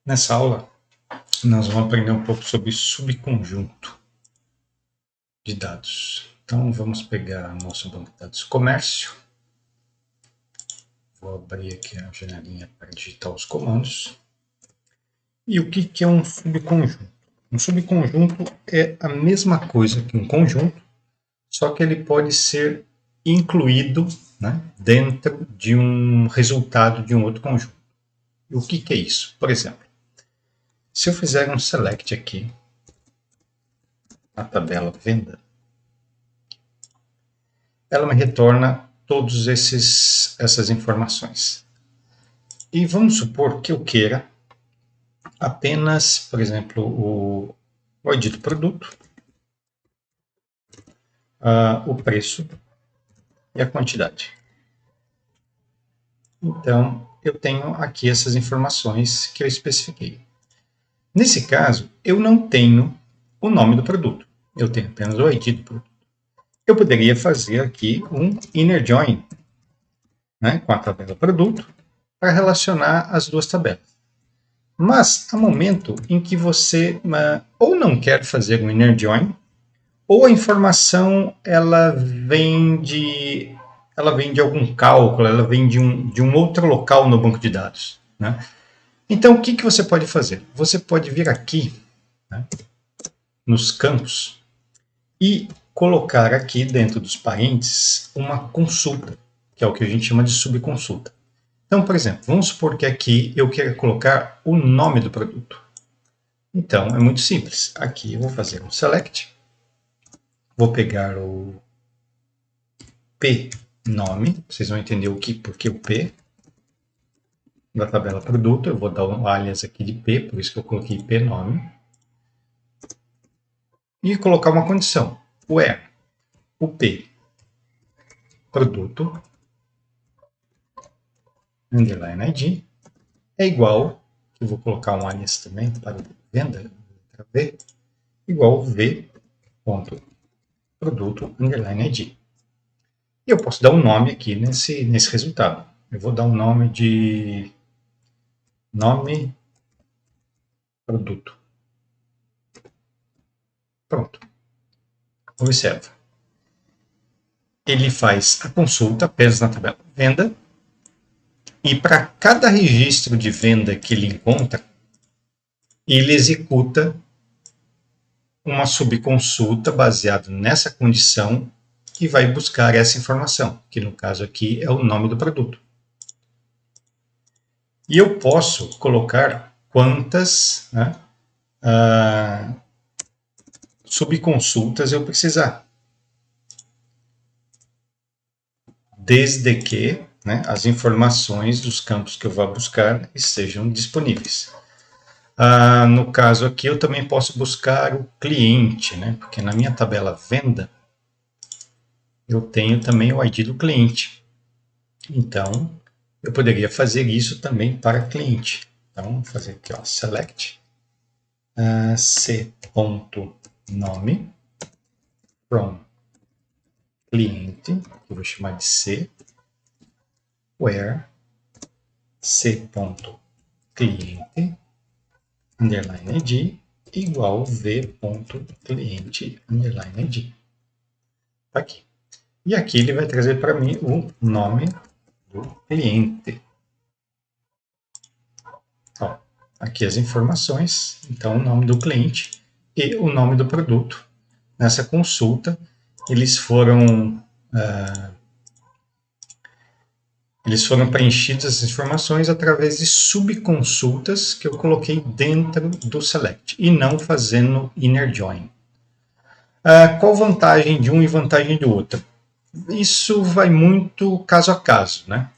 Nessa aula, nós vamos aprender um pouco sobre subconjunto de dados. Então, vamos pegar nosso banco de dados comércio. Vou abrir aqui a janelinha para digitar os comandos. E o que é um subconjunto? Um subconjunto é a mesma coisa que um conjunto, só que ele pode ser incluído, né, dentro de um resultado de um outro conjunto. E o que é isso? Por exemplo, se eu fizer um select aqui na tabela venda, ela me retorna todas essas informações. E vamos supor que eu queira apenas, por exemplo, o ID do produto, o preço e a quantidade. Então, eu tenho aqui essas informações que eu especifiquei. Nesse caso, eu não tenho o nome do produto, eu tenho apenas o ID do produto. Eu poderia fazer aqui um inner join, né, com a tabela produto, para relacionar as duas tabelas. Mas há momento em que você ou não quer fazer um inner join, ou a informação ela vem de algum cálculo, ela vem de um outro local no banco de dados, né? Então, o que você pode fazer? Você pode vir aqui, né, nos campos e colocar aqui dentro dos parênteses uma consulta, que é o que a gente chama de subconsulta. Então, por exemplo, vamos supor que aqui eu quero colocar o nome do produto. Então, é muito simples. Aqui eu vou fazer um select, vou pegar o P nome, vocês vão entender por que o P, da tabela produto, eu vou dar um alias aqui de P, por isso que eu coloquei P nome, e colocar uma condição, where o P produto underline ID é igual, eu vou colocar um alias também para venda, letra V, igual V ponto produto underline ID. E eu posso dar um nome aqui nesse resultado. Eu vou dar um nome de nome produto. Pronto. Observa. Ele faz a consulta apenas na tabela venda e para cada registro de venda que ele encontra, ele executa uma subconsulta baseada nessa condição que vai buscar essa informação, que no caso aqui é o nome do produto. E eu posso colocar quantas, né, subconsultas eu precisar, desde que, né, as informações dos campos que eu vou buscar estejam disponíveis. No caso aqui, eu também posso buscar o cliente, né, porque na minha tabela venda, eu tenho também o ID do cliente. Então, eu poderia fazer isso também para cliente. Então, vamos fazer aqui, ó, select c.nome from cliente, que eu vou chamar de C, where c.cliente underline id igual v.cliente underline id. Aqui. E aqui ele vai trazer para mim o nome do cliente. Ó, aqui as informações, então o nome do cliente e o nome do produto. Nessa consulta, eles foram preenchidas as informações através de subconsultas que eu coloquei dentro do select e não fazendo inner join. Qual vantagem de um e vantagem do outro? Isso vai muito caso a caso, né?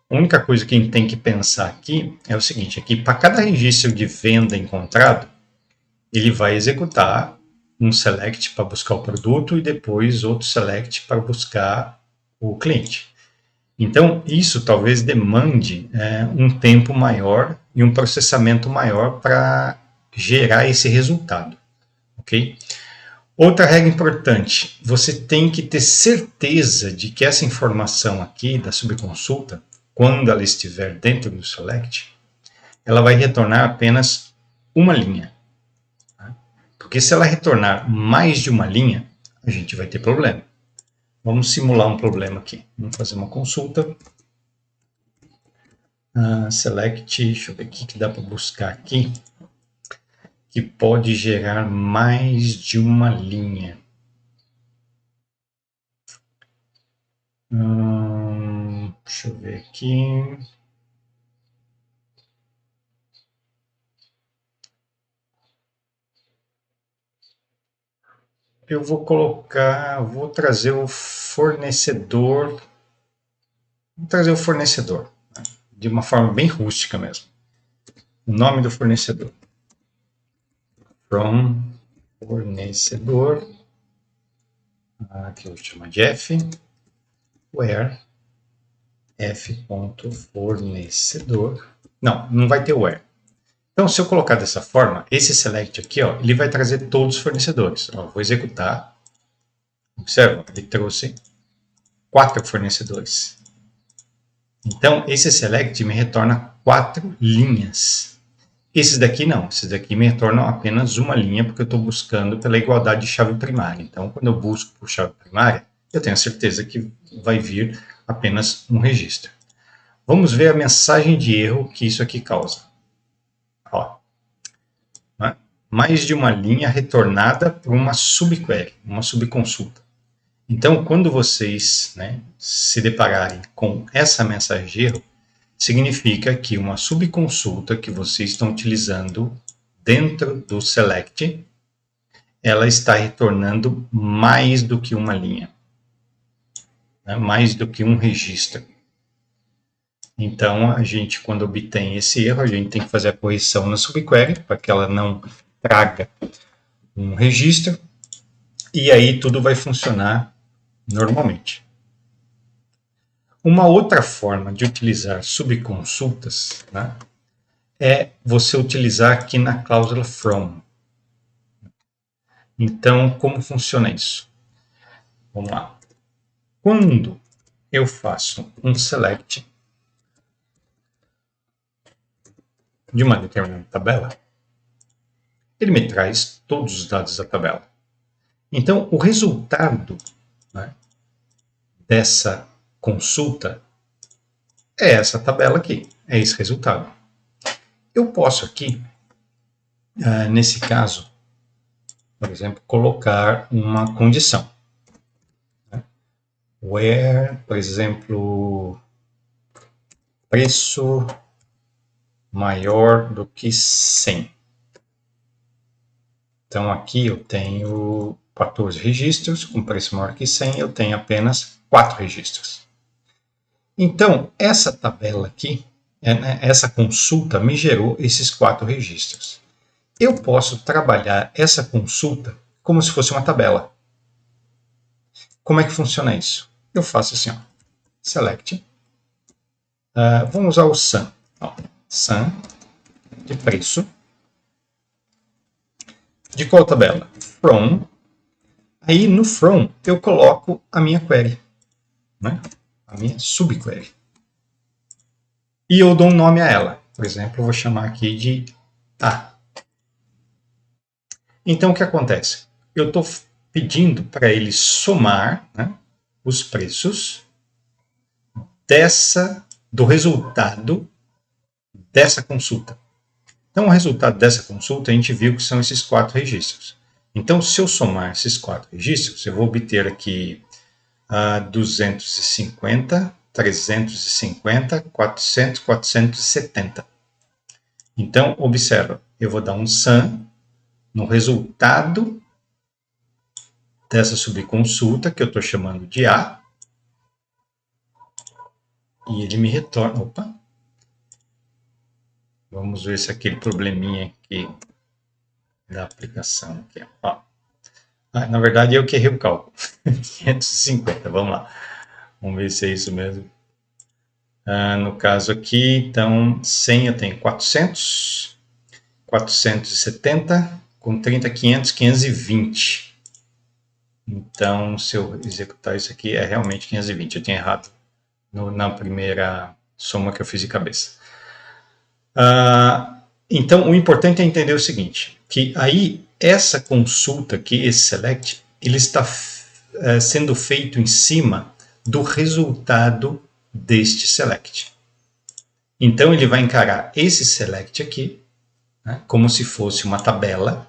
A única coisa que a gente tem que pensar aqui é o seguinte, é que para cada registro de venda encontrado, ele vai executar um select para buscar o produto e depois outro select para buscar o cliente. Então, isso talvez demande um tempo maior e um processamento maior para gerar esse resultado, ok? Outra regra importante, você tem que ter certeza de que essa informação aqui da subconsulta, quando ela estiver dentro do select, ela vai retornar apenas uma linha. Tá? Porque se ela retornar mais de uma linha, a gente vai ter problema. Vamos simular um problema aqui. Vamos fazer uma consulta. Select, deixa eu ver o que dá para buscar aqui, que pode gerar mais de uma linha. Deixa eu ver aqui. Eu vou colocar, vou trazer o fornecedor, né, de uma forma bem rústica mesmo. O nome do fornecedor. From fornecedor, aqui eu vou chamar de F, where, f.fornecedor, não vai ter where. Então, se eu colocar dessa forma, esse select aqui, ó, ele vai trazer todos os fornecedores. Ó, vou executar. Observa, ele trouxe 4 fornecedores. Então, esse select me retorna 4 linhas. Esses daqui não, esses daqui me retornam apenas uma linha, porque eu estou buscando pela igualdade de chave primária. Então, quando eu busco por chave primária, eu tenho a certeza que vai vir apenas um registro. Vamos ver a mensagem de erro que isso aqui causa. Ó, né? Mais de uma linha retornada por uma subquery, uma subconsulta. Então, quando vocês, né, se depararem com essa mensagem de erro, significa que uma subconsulta que vocês estão utilizando dentro do select, ela está retornando mais do que uma linha, né, mais do que um registro. Então, a gente, quando obtém esse erro, a gente tem que fazer a correção na subquery para que ela não traga um registro, e aí tudo vai funcionar normalmente. Uma outra forma de utilizar subconsultas, né, é você utilizar aqui na cláusula from. Então, como funciona isso? Vamos lá. Quando eu faço um select de uma determinada tabela, ele me traz todos os dados da tabela. Então, o resultado, né, dessa consulta é essa tabela aqui, é esse resultado. Eu posso aqui, nesse caso, por exemplo, colocar uma condição. Where, por exemplo, preço maior do que 100. Então, aqui eu tenho 14 registros, com preço maior que 100, eu tenho apenas 4 registros. Então, essa tabela aqui, essa consulta me gerou esses 4 registros. Eu posso trabalhar essa consulta como se fosse uma tabela. Como é que funciona isso? Eu faço assim, ó, select, vamos usar o sum, ó, sum de preço, de qual tabela? From. Aí no from eu coloco a minha query, né? A minha subquery. E eu dou um nome a ela. Por exemplo, eu vou chamar aqui de A. Então o que acontece? Eu estou pedindo para ele somar, né, os preços do resultado dessa consulta. Então, o resultado dessa consulta, a gente viu que são esses 4 registros. Então, se eu somar esses 4 registros, eu vou obter aqui 250, 350, 400, 470. Então, observa, eu vou dar um sum no resultado dessa subconsulta, que eu estou chamando de A, e ele me retorna... Opa! Vamos ver se aquele probleminha aqui da aplicação. Aqui, ó. Na verdade, eu que errei o cálculo. 550, vamos lá. Vamos ver se é isso mesmo. No caso aqui, então, 100 eu tenho 400, 470, com 30, 500, 520. Então, se eu executar isso aqui, é realmente 520. Eu tinha errado na primeira soma que eu fiz de cabeça. Então, o importante é entender o seguinte, que aí essa consulta aqui, esse select, ele está sendo feito em cima do resultado deste select. Então, ele vai encarar esse select aqui, né, como se fosse uma tabela,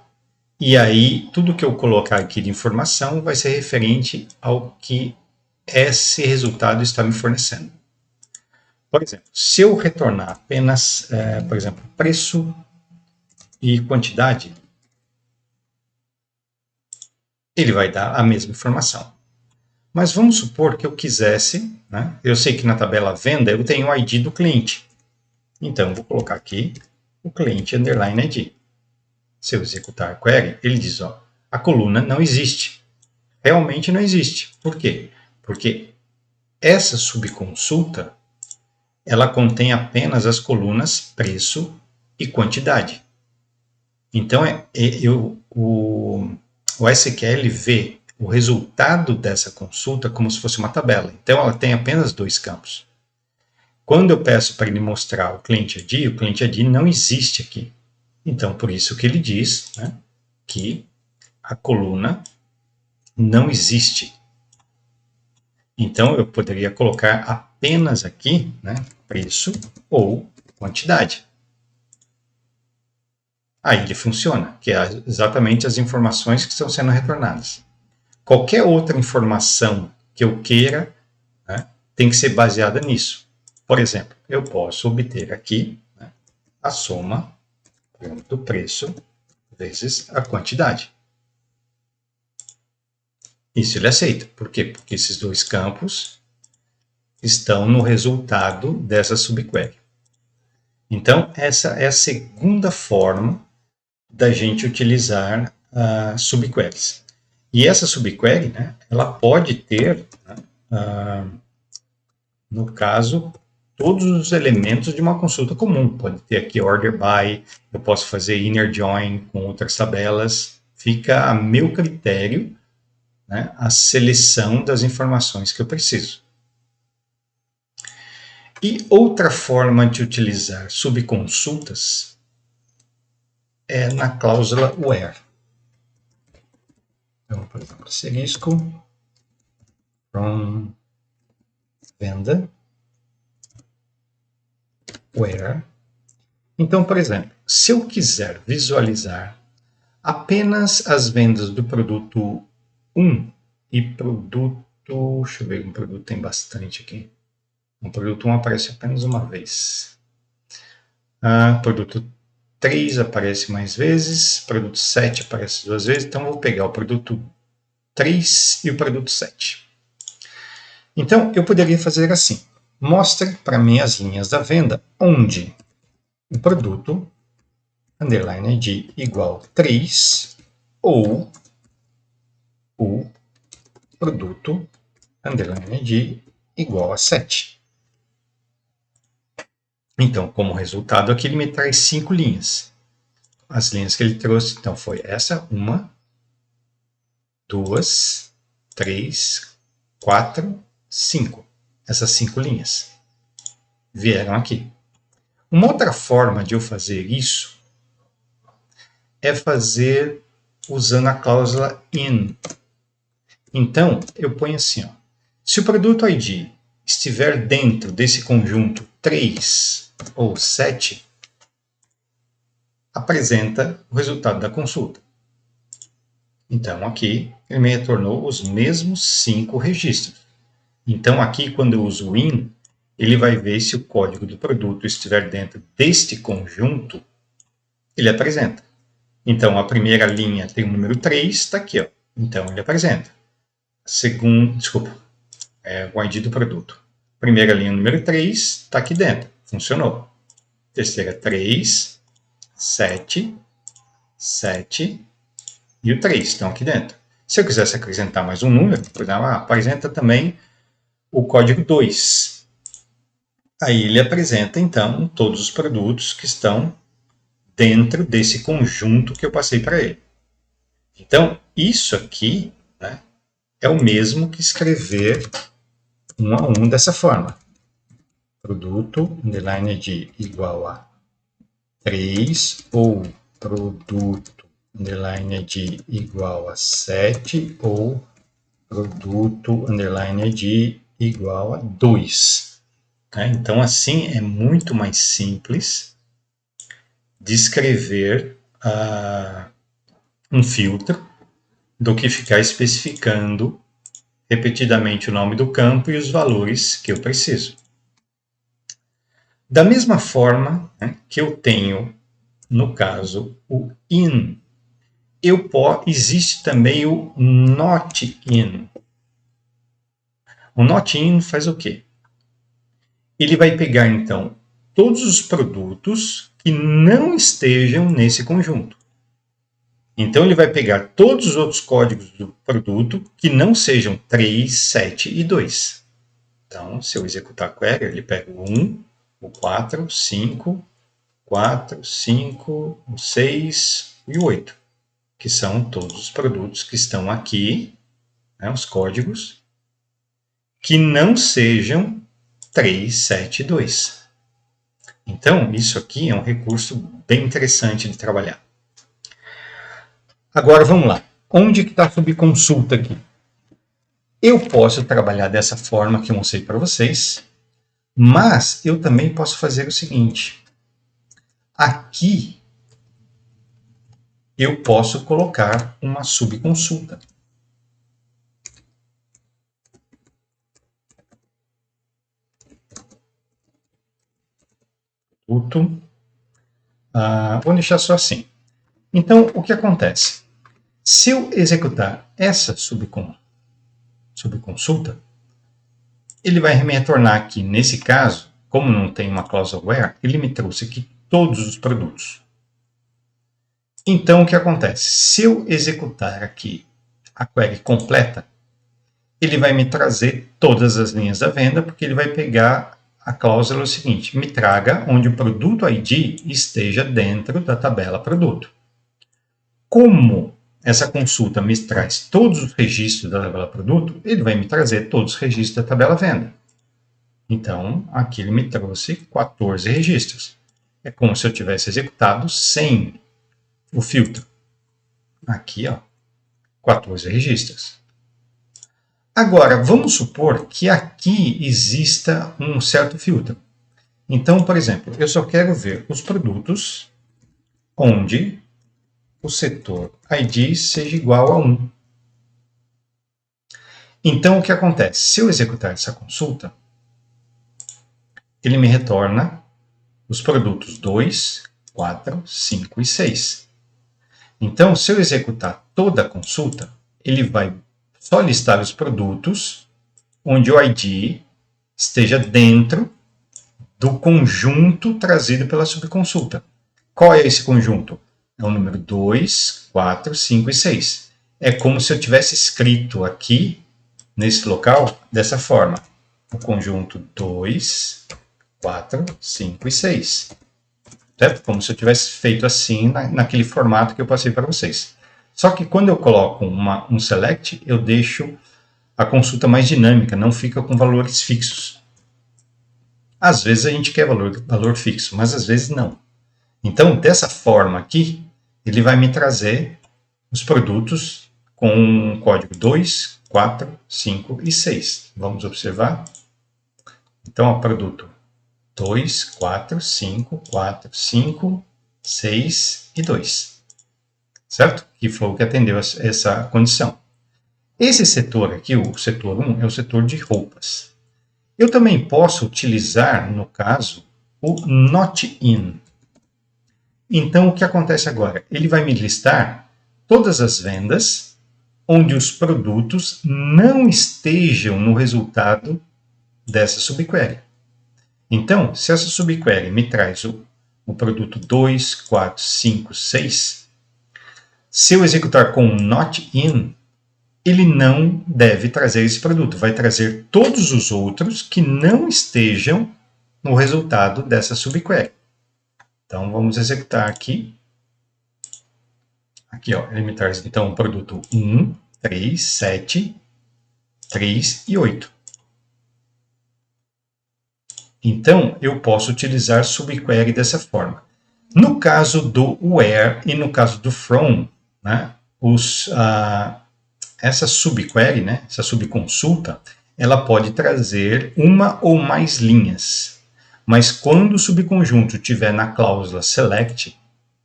e aí tudo que eu colocar aqui de informação vai ser referente ao que esse resultado está me fornecendo. Por exemplo, se eu retornar apenas, por exemplo, preço e quantidade, ele vai dar a mesma informação. Mas vamos supor que eu quisesse, né, eu sei que na tabela venda eu tenho o ID do cliente. Então, eu vou colocar aqui o cliente underline ID. Se eu executar a query, ele diz, ó, a coluna não existe. Realmente não existe. Por quê? Porque essa subconsulta, ela contém apenas as colunas preço e quantidade. Então, o SQL vê o resultado dessa consulta como se fosse uma tabela. Então, ela tem apenas dois campos. Quando eu peço para ele mostrar o cliente ID não existe aqui. Então, por isso que ele diz, né, que a coluna não existe. Então, eu poderia colocar apenas aqui, né, preço ou quantidade. Aí ele funciona, que é exatamente as informações que estão sendo retornadas. Qualquer outra informação que eu queira, né, tem que ser baseada nisso. Por exemplo, eu posso obter aqui, né, a soma do preço vezes a quantidade. Isso ele aceita. Por quê? Porque esses dois campos estão no resultado dessa subquery. Então, essa é a segunda forma da gente utilizar subqueries. E essa subquery, né, ela pode ter, né, no caso, todos os elementos de uma consulta comum. Pode ter aqui order by, eu posso fazer inner join com outras tabelas. Fica a meu critério, né, a seleção das informações que eu preciso. E outra forma de utilizar subconsultas é na cláusula where. Então, por exemplo, asterisco from venda where. Então, por exemplo, se eu quiser visualizar apenas as vendas do produto 1 e produto, deixa eu ver, um produto tem bastante aqui. O produto 1 aparece apenas uma vez. Produto 3 aparece mais vezes, produto 7 aparece duas vezes, então eu vou pegar o produto 3 e o produto 7. Então, eu poderia fazer assim, mostre para mim as linhas da venda onde o produto underline ID igual 3 ou o produto underline ID igual a 7. Então, como resultado aqui, ele me traz 5 linhas. As linhas que ele trouxe, então, foi essa, 1, 2, 3, 4, 5. Essas 5 linhas vieram aqui. Uma outra forma de eu fazer isso é fazer usando a cláusula in. Então, eu ponho assim, ó, se o produto ID estiver dentro desse conjunto 3 ou 7, apresenta o resultado da consulta. Então, aqui, ele me retornou os mesmos 5 registros. Então, aqui, quando eu uso o in, ele vai ver se o código do produto estiver dentro deste conjunto, ele apresenta. Então, a primeira linha tem o número 3, está aqui, ó. Então, ele apresenta. O ID do produto. Primeira linha, número 3, está aqui dentro. Funcionou. Terceira, 3, 7, 7 e o 3 estão aqui dentro. Se eu quisesse acrescentar mais um número, por exemplo, apresenta também o código 2. Aí ele apresenta, então, todos os produtos que estão dentro desse conjunto que eu passei para ele. Então, isso aqui, né, é o mesmo que escrever um a um dessa forma. Produto, underline de igual a 3 ou produto underline ID igual a 7 ou produto underline ID igual a 2. Então, assim, é muito mais simples de escrever um filtro do que ficar especificando repetidamente o nome do campo e os valores que eu preciso. Da mesma forma, que eu tenho, no caso, o in, existe também o not in. O not in faz o quê? Ele vai pegar, então, todos os produtos que não estejam nesse conjunto. Então, ele vai pegar todos os outros códigos do produto que não sejam 3, 7 e 2. Então, se eu executar a query, ele pega o 1, o 4, 5, 4, 5, o 6 e o 8, que são todos os produtos que estão aqui, os códigos, que não sejam 3, 7 e 2. Então, isso aqui é um recurso bem interessante de trabalhar. Agora, vamos lá. Onde que está a subconsulta aqui? Eu posso trabalhar dessa forma que eu mostrei para vocês, mas eu também posso fazer o seguinte. Aqui, eu posso colocar uma subconsulta. Vou deixar só assim. Então, o que acontece? Se eu executar essa subconsulta, ele vai me retornar aqui, nesse caso, como não tem uma clause where, ele me trouxe aqui todos os produtos. Então, o que acontece? Se eu executar aqui a query completa, ele vai me trazer todas as linhas da venda, porque ele vai pegar a cláusula seguinte: me traga onde o produto ID esteja dentro da tabela produto. Como essa consulta me traz todos os registros da tabela produto, ele vai me trazer todos os registros da tabela venda. Então, aqui ele me trouxe 14 registros. É como se eu tivesse executado sem o filtro. Aqui, 14 registros. Agora, vamos supor que aqui exista um certo filtro. Então, por exemplo, eu só quero ver os produtos onde o setor ID seja igual a 1. Então, o que acontece? Se eu executar essa consulta, ele me retorna os produtos 2, 4, 5 e 6. Então, se eu executar toda a consulta, ele vai só listar os produtos onde o ID esteja dentro do conjunto trazido pela subconsulta. Qual é esse conjunto? É o número 2, 4, 5 e 6. É como se eu tivesse escrito aqui, nesse local, dessa forma. O conjunto 2, 4, 5 e 6. Certo? Como se eu tivesse feito assim, naquele formato que eu passei para vocês. Só que quando eu coloco um select, eu deixo a consulta mais dinâmica, não fica com valores fixos. Às vezes a gente quer valor fixo, mas às vezes não. Então, dessa forma aqui, ele vai me trazer os produtos com o código 2, 4, 5 e 6. Vamos observar? Então, produto 2, 4, 5, 4, 5, 6 e 2. Certo? Que foi o que atendeu essa condição. Esse setor aqui, o setor 1, é o setor de roupas. Eu também posso utilizar, no caso, o not in. Então, o que acontece agora? Ele vai me listar todas as vendas onde os produtos não estejam no resultado dessa subquery. Então, se essa subquery me traz o produto 2, 4, 5, 6, se eu executar com not in, ele não deve trazer esse produto, vai trazer todos os outros que não estejam no resultado dessa subquery. Então, vamos executar aqui. Aqui, ele me traz, então, o produto 1, 3, 7, 3 e 8. Então, eu posso utilizar subquery dessa forma. No caso do where e no caso do from, né, essa subquery, né, essa subconsulta, ela pode trazer uma ou mais linhas. Mas quando o subconjunto estiver na cláusula select,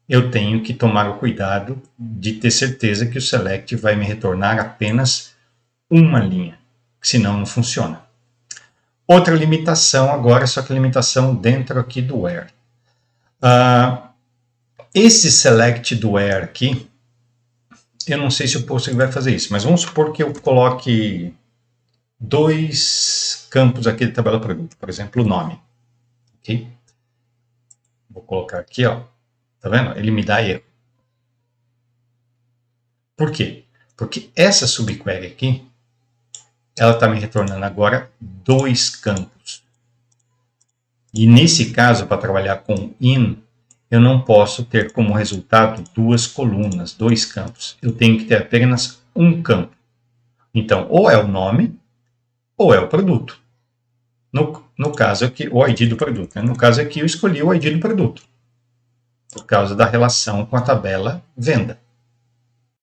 eu tenho que tomar o cuidado de ter certeza que o select vai me retornar apenas uma linha, senão não funciona. Outra limitação agora, só que limitação dentro aqui do where. Esse select do where aqui, eu não sei se o Postgre vai fazer isso, mas vamos supor que eu coloque 2 campos aqui de tabela produto, por exemplo, o nome. Okay? Vou colocar aqui, ó. Tá vendo? Ele me dá erro. Por quê? Porque essa subquery aqui, ela está me retornando agora 2 campos. E nesse caso, para trabalhar com in, eu não posso ter como resultado 2 colunas, 2 campos. Eu tenho que ter apenas um campo. Então, ou é o nome, ou é o produto. No caso aqui, o ID do produto. Né? No caso aqui, eu escolhi o ID do produto, por causa da relação com a tabela venda.